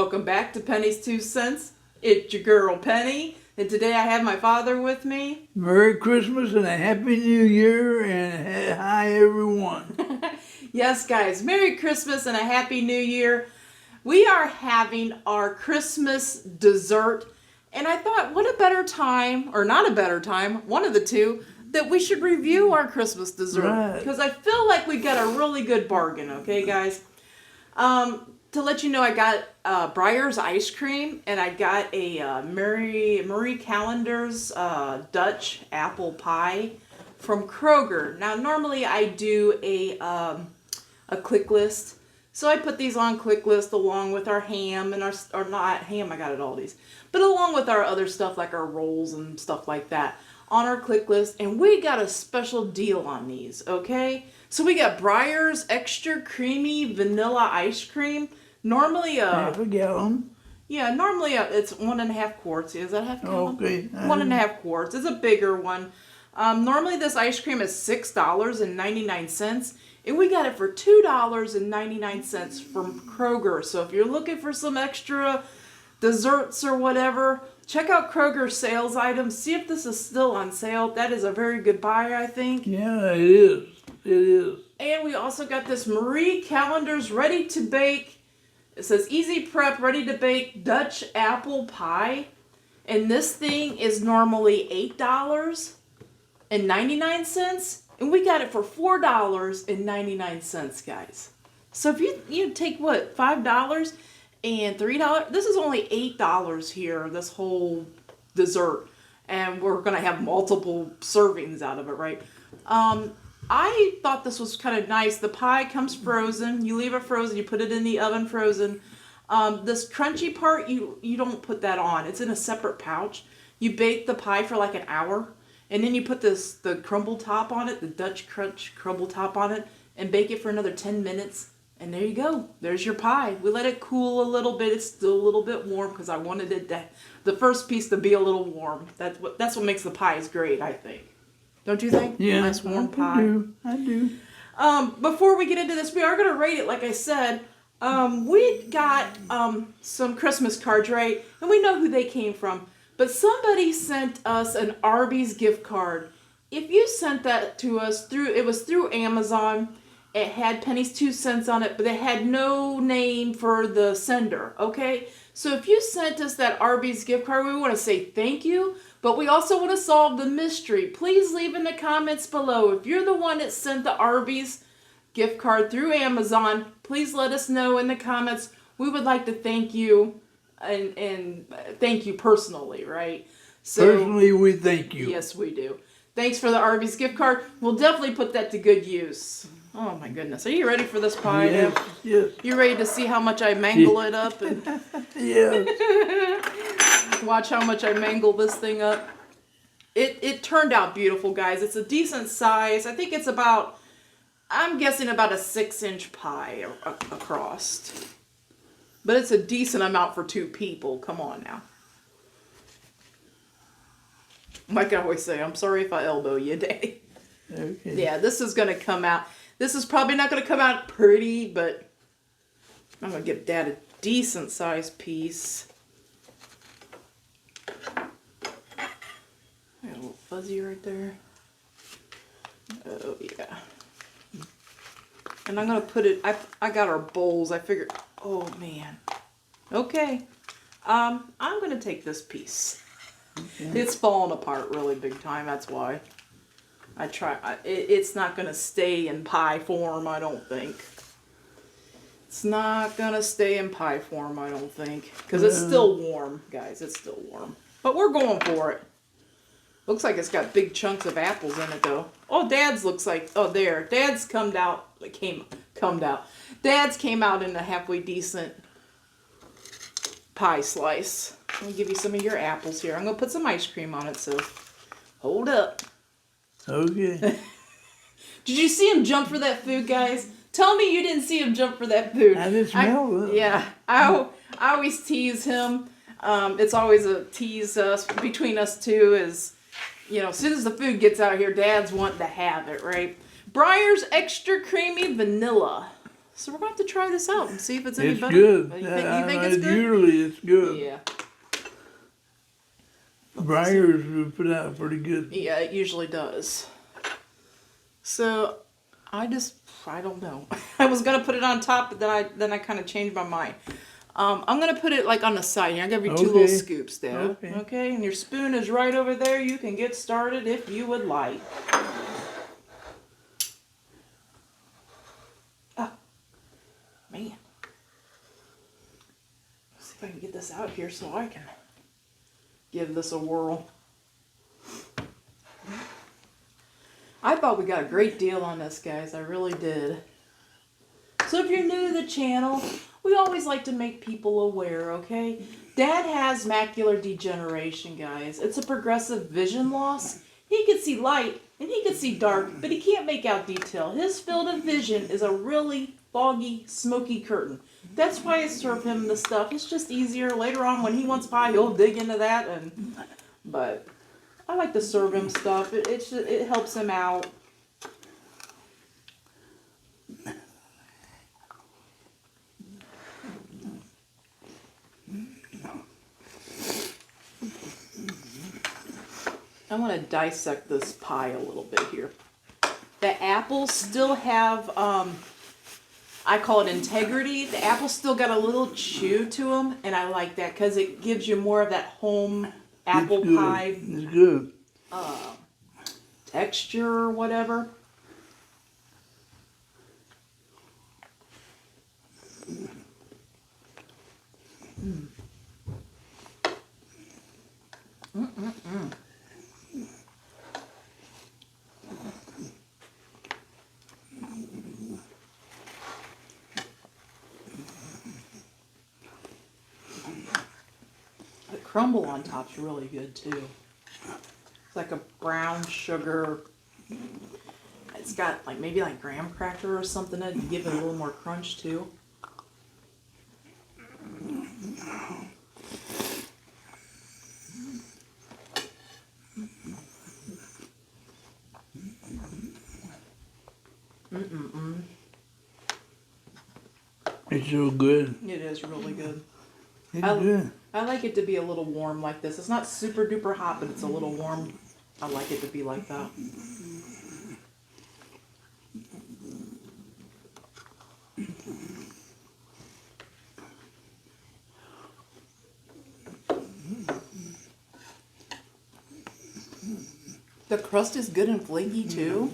welcome back to Penny's 2 Cents. It's your girl Penny, and today I have my father with me. Merry Christmas and a Happy New Year, and hi everyone. Yes guys, Merry Christmas and a Happy New Year. We are having our Christmas dessert, and I thought what a better time, or not a better time, one of the two, that we should review our Christmas dessert. Right. Because I feel like we got a really good bargain, okay guys? To let you know, I got Breyers ice cream, and I got a Marie Callender's Dutch apple pie from Kroger. Now, normally I do a click list, so I put these on click list along with our ham and or not ham. I got at Aldi's, but along with our other stuff like our rolls and stuff like that on our click list, and we got a special deal on these. Okay, so we got Breyers extra creamy vanilla ice cream. Normally, half a gallon. Yeah, normally it's 1.5 quarts. Is that half gallon? Okay. 1.5 quarts. It's a bigger one. Normally this ice cream is $6.99, and we got it for $2.99 from Kroger. So if you're looking for some extra desserts or whatever, check out Kroger's sales items. See if this is still on sale. That is a very good buy, I think. Yeah, it is. It is. And we also got this Marie Callender's ready to bake. It says easy prep, ready to bake Dutch apple pie. And this thing is normally $8.99. And we got it for $4.99, guys. So if you take what, $5 and $3, this is only $8 here, this whole dessert. And we're going to have multiple servings out of it, right? I thought this was kind of nice. The pie comes frozen. You leave it frozen. You put it in the oven frozen. This crunchy part, you don't put that on. It's in a separate pouch. You bake the pie for like an hour, and then you put the crumble top on it, the Dutch crunch crumble top on it, and bake it for another 10 minutes. And there you go. There's your pie. We let it cool a little bit. It's still a little bit warm because I wanted the first piece to be a little warm. That's what makes the pies great, I think. Don't you think? Yeah, Nice warm pie. I do. Before we get into this, we are going to rate it, like I said. We got some Christmas cards, right? And we know who they came from. But somebody sent us an Arby's gift card. If you sent that to us it was through Amazon. It had Penny's 2 cents on it, but it had no name for the sender, okay? So if you sent us that Arby's gift card, we want to say thank you. But we also want to solve the mystery. Please leave in the comments below. If you're the one that sent the Arby's gift card through Amazon, please let us know in the comments. We would like to thank you and thank you personally, right? So, personally, we thank you. Yes, we do. Thanks for the Arby's gift card. We'll definitely put that to good use. Oh my goodness. Are you ready for this pie? Yes, now? yes. You ready to see how much I mangle it up? And Yes. watch how much I mangle this thing up. It turned out beautiful, guys. It's a decent size. I think it's about, I'm guessing about a 6-inch pie across. But it's a decent amount for 2 people. Come on now. Like I always say, I'm sorry if I elbow you, Daddy. Okay. Yeah, this is going to come out. This is probably not going to come out pretty, but I'm going to give Dad a decent sized piece. A little fuzzy right there. Oh, yeah. And I'm going to put it, I got our bowls. I figured, oh, man. Okay. I'm going to take this piece. Okay. It's falling apart really big time, that's why. It's not going to stay in pie form, I don't think. It's not going to stay in pie form, I don't think. Because it's still warm, guys. It's still warm. But we're going for it. Looks like it's got big chunks of apples in it, though. Oh, Dad's looks like... Oh, there. Dad's came out. Dad's came out in a halfway decent pie slice. Let me give you some of your apples here. I'm going to put some ice cream on it, so hold up. Okay. Did you see him jump for that food, guys? Tell me you didn't see him jump for that food. I didn't smell it. Yeah. I always tease him. It's always a tease between us two is, you know, as soon as the food gets out here, Dad's wanting to have it, right? Breyers extra creamy vanilla. So we're going to have to try this out and see if it's any It's better. good. You think it's good? Usually it's good. Yeah. Breyers will put out pretty good. Yeah, it usually does. So I don't know. I was gonna put it on top, but then I kind of changed my mind. I'm gonna put it like on the side here. I'm gonna give you two little Okay. scoops there. Okay. Okay, and your spoon is right over there. You can get started if you would like. Oh, man. Let's see if I can get this out here so I can give this a whirl. I thought we got a great deal on this, guys. I really did. So if you're new to the channel, we always like to make people aware, okay? Dad has macular degeneration, guys. It's a progressive vision loss. He can see light and he can see dark, but he can't make out detail. His field of vision is a really foggy, smoky curtain. That's why I serve him the stuff. It's just easier. Later on, when he wants pie, he'll dig into that. But I like to serve him stuff. It helps him out. I want to dissect this pie a little bit here. The apples still have, I call it integrity. The apples still got a little chew to them, and I like that because it gives you more of that home apple pie. It's good. Texture or whatever. The crumble on top's really good too. It's like a brown sugar. It's got like maybe like graham cracker or something in it to give it a little more crunch too. It's so good. It is really good. It's good. I like it to be a little warm like this. It's not super duper hot, but it's a little warm. I like it to be like that. The crust is good and flaky too.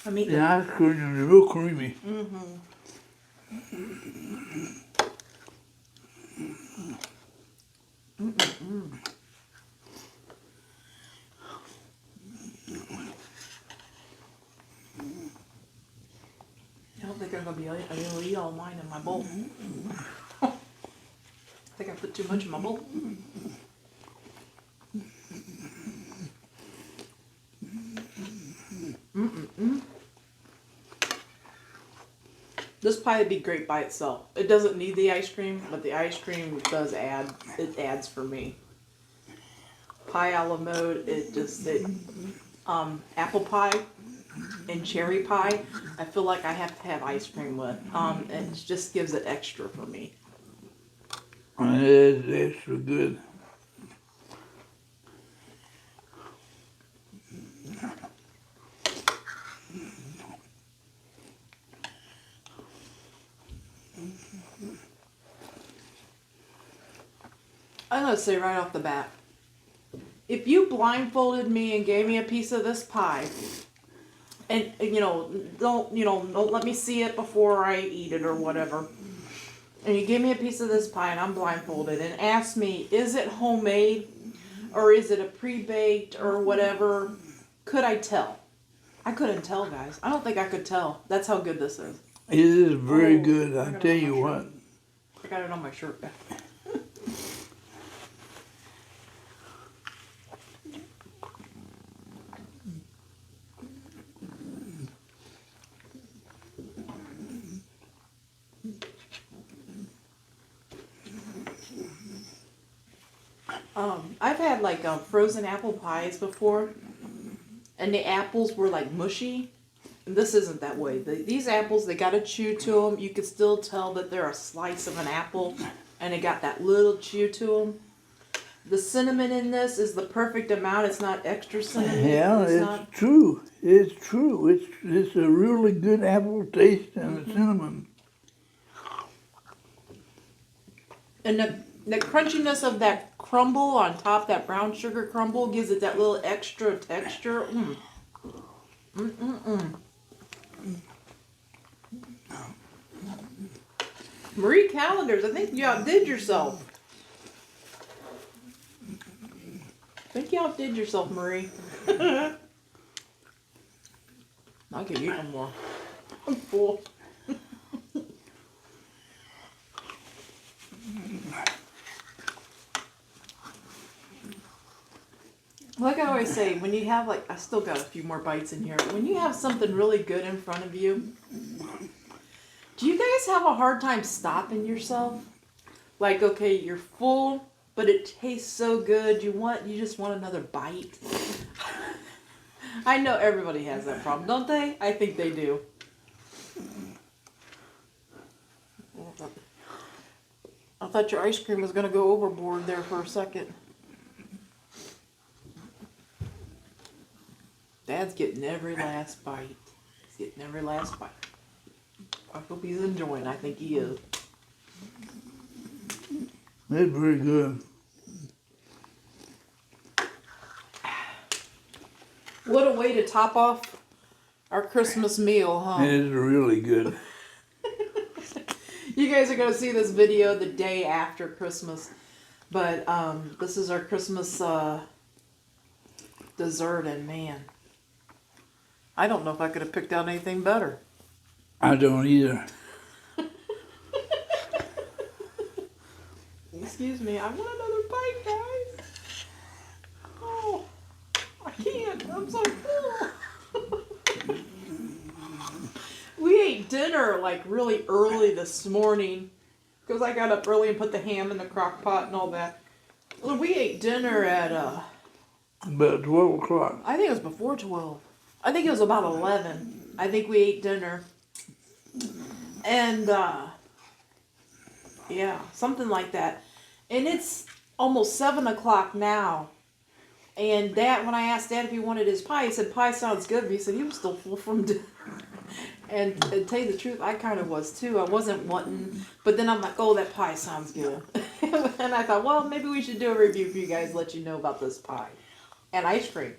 I mean, The ice cream is real creamy. I don't think I'm gonna be able to eat all mine in my bowl. I think I put too much in my bowl. This pie would be great by itself. It doesn't need the ice cream, but the ice cream does add. It adds for me. Pie a la mode. Apple pie and cherry pie. I feel like I have to have ice cream with. It just gives it extra for me. And it's extra good. I'm gonna say right off the bat, if you blindfolded me and gave me a piece of this pie, and don't let me see it before I eat it or whatever, and you give me a piece of this pie and I'm blindfolded and ask me, is it homemade or is it a pre-baked or whatever, could I tell? I couldn't tell, guys. I don't think I could tell. That's how good this is. It is very good, I I got it tell on you my what. shirt. I got it on my shirt. I've had like frozen apple pies before, and the apples were like mushy, And this isn't that way. These apples, they got to chew to them. You could still tell that they're a slice of an apple, and it got that little chew to them. The cinnamon in this is the perfect amount. It's not extra cinnamon. Yeah, it's true. It's true. It's a really good apple taste and cinnamon. And the crunchiness of that crumble on top, that brown sugar crumble, gives it that little extra texture. Marie Callender's, I think you outdid yourself. I think you outdid yourself, Marie. I could eat them more. I'm full. Like I always say, when you have I still got a few more bites in here. When you have something really good in front of you, do you guys have a hard time stopping yourself? Like, okay, you're full, but it tastes so good. You just want another bite. I know everybody has that problem, don't they? I think they do. I thought your ice cream was going to go overboard there for a second. Dad's getting every last bite. He's getting every last bite. I hope he's enjoying. I think he is. That's very good. What a way to top off our Christmas meal, huh? It is really good. You guys are going to see this video the day after Christmas. But this is our Christmas dessert, and man, I don't know if I could have picked out anything better. I don't either. Excuse me, I want another bite, guys. Oh, I can't. I'm so full. We ate dinner really early this morning because I got up early and put the ham in the crock pot and all that. Well, we ate dinner at About 12 o'clock. I think it was before 12. I think it was about 11. I think we ate dinner. And, yeah, something like that. And it's almost 7 o'clock now. And Dad, when I asked Dad if he wanted his pie, he said, pie sounds good. But he said he was still full from dinner. And to tell you the truth, I kind of was too. I wasn't wanting, but then I'm like, oh, that pie sounds good. And I thought, well, maybe we should do a review for you guys, let you know about this pie. And ice cream.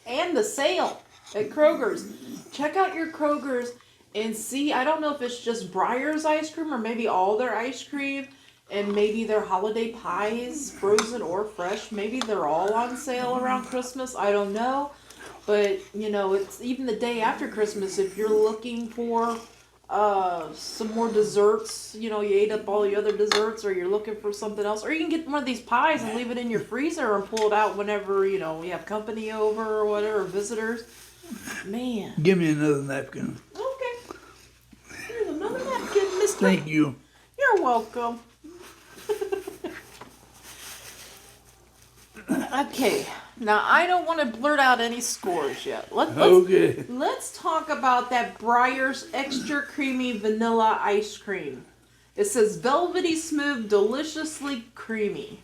And the sale at Kroger's. Check out your Kroger's and see, I don't know if it's just Breyers ice cream or maybe all their ice cream and maybe their holiday pies, frozen or fresh. Maybe they're all on sale around Christmas. I don't know. But, it's even the day after Christmas, if you're looking for some more desserts, you ate up all the other desserts, or you're looking for something else, or you can get one of these pies and leave it in your freezer and pull it out whenever, we have company over or whatever, visitors. Man. Give me another napkin. Okay. Here's another napkin, Mr. Thank you. You're welcome. Okay. Now, I don't want to blurt out any scores yet. Let's talk about that Breyers Extra Creamy Vanilla Ice Cream. It says velvety smooth, deliciously creamy.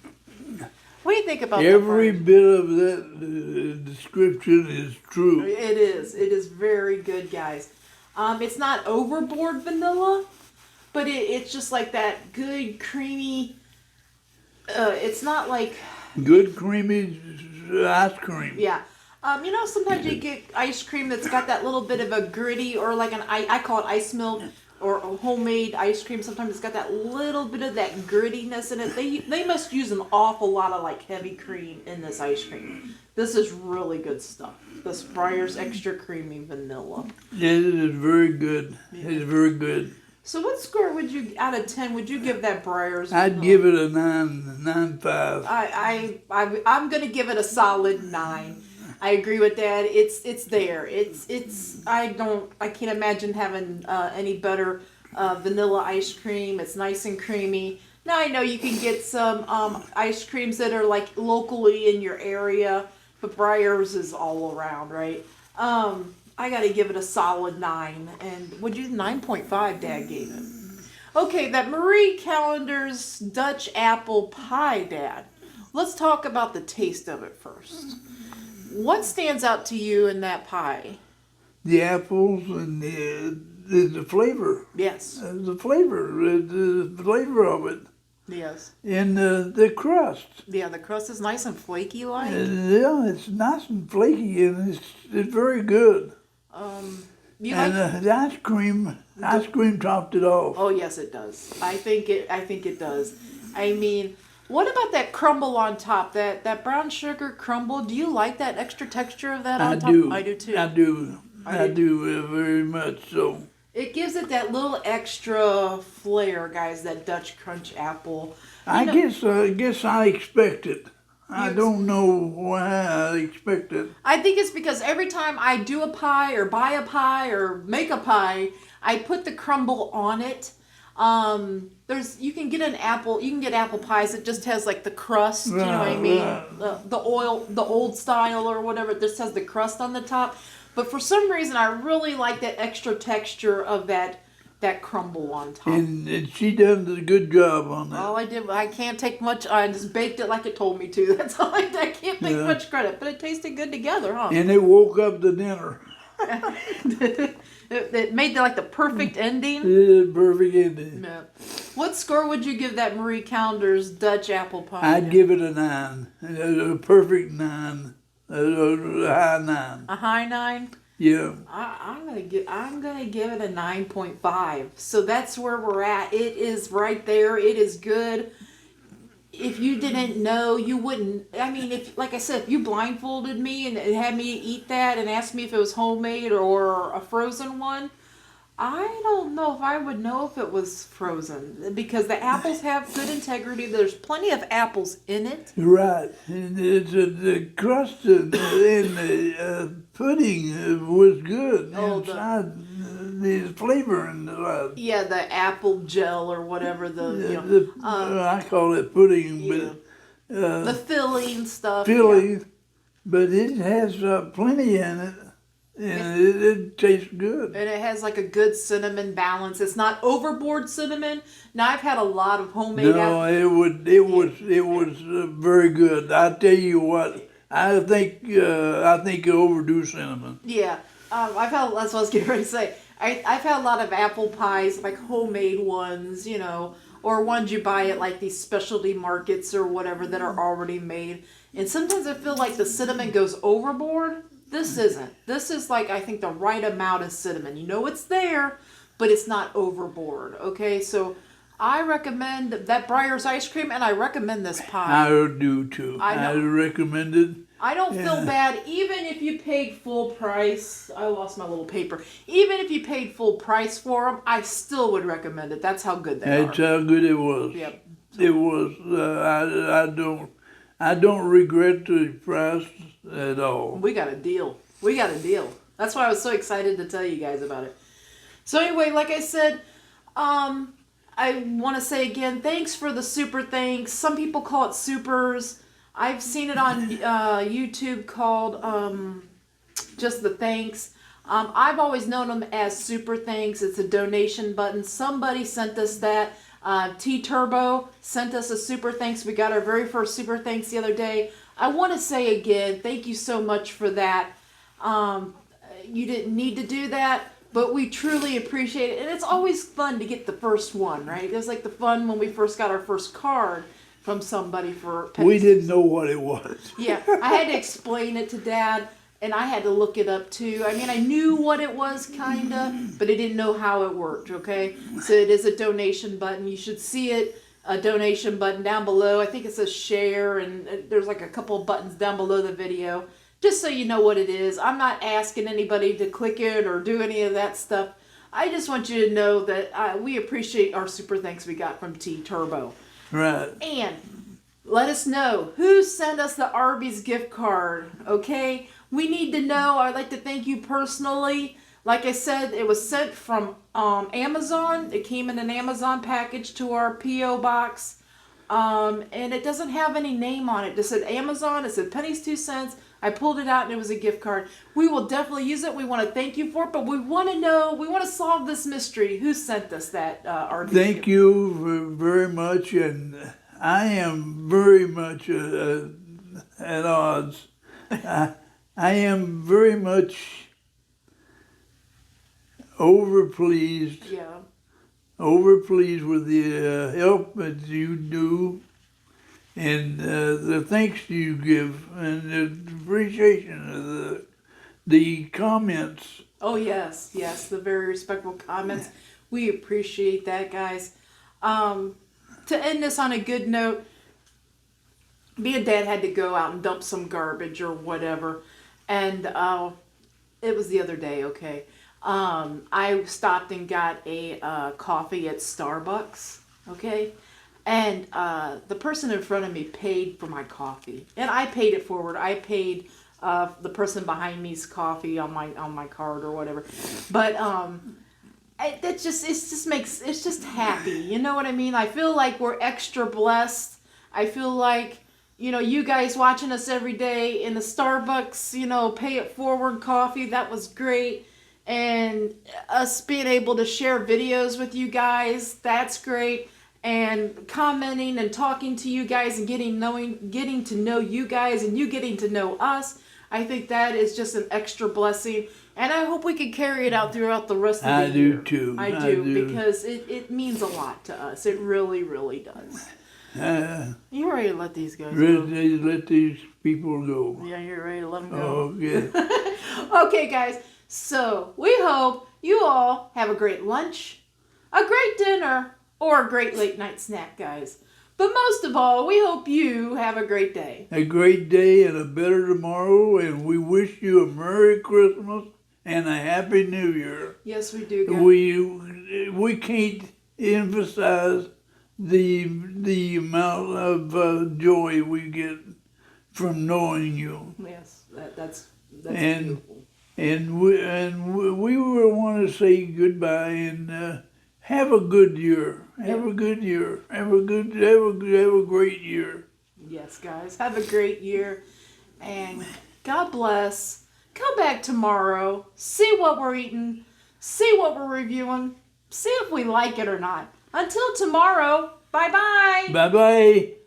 What do you think about that? Every bit of that description is true. It is. It is very good, guys. It's not overboard vanilla, but it's just like that good, creamy... it's not like... Good creamy ice cream. Yeah. Sometimes you get ice cream that's got that little bit of a gritty, or like I call it ice milk or homemade ice cream. Sometimes it's got that little bit of that grittiness in it. They must use an awful lot of heavy cream in this ice cream. This is really good stuff. This Breyers Extra Creamy Vanilla. Yeah, it is very good. Yeah. It's very good. So what score would you, out of 10, would you give that Breyers? I'd give it a 9.5. I'm gonna give it a solid 9. I agree with that. It's there. I can't imagine having any better vanilla ice cream. It's nice and creamy. Now I know you can get some ice creams that are locally in your area, but Breyers is all around, right? I gotta give it a solid 9. And would you 9.5? Dad gave it. Okay, that Marie Callender's Dutch apple pie, Dad. Let's talk about the taste of it first. What stands out to you in that pie? The apples and the flavor. Yes. The flavor of it. Yes. And the crust. Yeah, the crust is nice and flaky like. Yeah, it's nice and flaky, and it's very good. You And like? the ice cream topped it off. Oh yes, it does. I think it does. I mean, what about that crumble on top? That brown sugar crumble. Do you like that extra texture of that on top? I do too. I do very much so. It gives it that little extra flair, guys. That Dutch crunch apple. I guess I expect it. I don't know why I expect it. I think it's because every time I do a pie or buy a pie or make a pie, I put the crumble on it. You can get apple pies that just has like the crust, you know what I mean? Right. The old style or whatever, it just has the crust on the top. But for some reason, I really like that extra texture of that crumble on top. And she done a good job on that. All I did, I can't take much. I just baked it like it told me to. That's all I can't take much credit, but it tasted good together, huh? And it woke up the dinner. It made the perfect ending. Perfect ending. Yeah. What score would you give that Marie Callender's Dutch apple pie? I'd give it a 9, a perfect 9, a high 9. A high 9. Yeah. I'm gonna give it a 9.5. So that's where we're at. It is right there. It is good. If you didn't know, you wouldn't. I mean, like I said, if you blindfolded me and had me eat that and asked me if it was homemade or a frozen one, I don't know if I would know if it was frozen because the apples have good integrity. There's plenty of apples in it. Right. And the crust and the pudding was good inside. The flavor and yeah, the apple gel or whatever I call it pudding, yeah. but the filling stuff. Filling, but it has plenty in it. And it tastes good. And it has like a good cinnamon balance. It's not overboard cinnamon. Now I've had a lot of homemade. No, it was very good. I tell you what, I think you overdo cinnamon. Yeah, that's what I was getting ready to say. I've had a lot of apple pies, like homemade ones, or ones you buy at like these specialty markets or whatever that are already made. And sometimes I feel like the cinnamon goes overboard. This isn't. This is like, I think, the right amount of cinnamon. It's there, but it's not overboard, okay? So I recommend that Breyers ice cream, and I recommend this pie. I do, too. I recommend it. I don't feel bad, even if you paid full price. I lost my little paper. Even if you paid full price for them, I still would recommend it. That's how good they are. That's how good it was. Yep. It was. I don't regret the price at all. We got a deal. That's why I was so excited to tell you guys about it. So anyway, like I said, I want to say again, thanks for the super thanks. Some people call it supers. I've seen it on YouTube called just the thanks. I've always known them as super thanks. It's a donation button. Somebody sent us that. T-Turbo sent us a super thanks. We got our very first super thanks the other day. I want to say again, thank you so much for that. You didn't need to do that, but we truly appreciate it. And it's always fun to get the first one, right? It was like the fun when we first got our first card from somebody for pennies. We didn't know what it was. Yeah, I had to explain it to Dad, and I had to look it up too. I mean, I knew what it was, kinda, but I didn't know how it worked, okay? So it is a donation button. You should see it, a donation button down below. I think it says share, and there's like a couple of buttons down below the video, just so you know what it is. I'm not asking anybody to click it or do any of that stuff. I just want you to know that we appreciate our super thanks we got from T-Turbo. Right. And let us know who sent us the Arby's gift card, okay? We need to know. I'd like to thank you personally. Like I said, it was sent from Amazon. It came in an Amazon package to our P.O. box. And it doesn't have any name on it. It just said Amazon. It said pennies 2 cents. I pulled it out and it was a gift card. We will definitely use it. We want to thank you for it, but we want to know, we want to solve this mystery. Who sent us that RV? Thank you very much, and I am very much at odds. I am very much overpleased Yeah. with the help that you do, and the thanks you give, and the appreciation of the comments. Oh, yes. Yes. The very respectful comments. We appreciate that, guys. To end this on a good note, me and Dad had to go out and dump some garbage or whatever. And it was the other day, okay. I stopped and got a coffee at Starbucks, okay. And the person in front of me paid for my coffee, and I paid it forward. I paid the person behind me's coffee on my card or whatever. But it's just happy. You know what I mean? I feel like we're extra blessed. I feel like, you know, you guys watching us every day in the Starbucks, you know, pay it forward coffee. That was great. And us being able to share videos with you guys, that's great. And commenting and talking to you guys and getting to know you guys and you getting to know us. I think that is just an extra blessing. And I hope we can carry it out throughout the rest of the year. I do too. I do, because it means a lot to us. It really, really does. You ready to let these guys go? Let these people go. Yeah, you're ready to let them go. Oh, yeah. Okay, guys. So we hope you all have a great lunch, a great dinner, or a great late night snack, guys. But most of all, we hope you have a great day. A great day and a better tomorrow, and we wish you a Merry Christmas and a Happy New Year. Yes, we do, guys. We can't emphasize the amount of joy we get from knowing you. Yes, that's And beautiful. And we will want to say goodbye and have a good year. Have a good year. Have a great year. Yes, guys. Have a great year. And God bless. Come back tomorrow. See what we're eating. See what we're reviewing. See if we like it or not. Until tomorrow. Bye-bye. Bye-bye.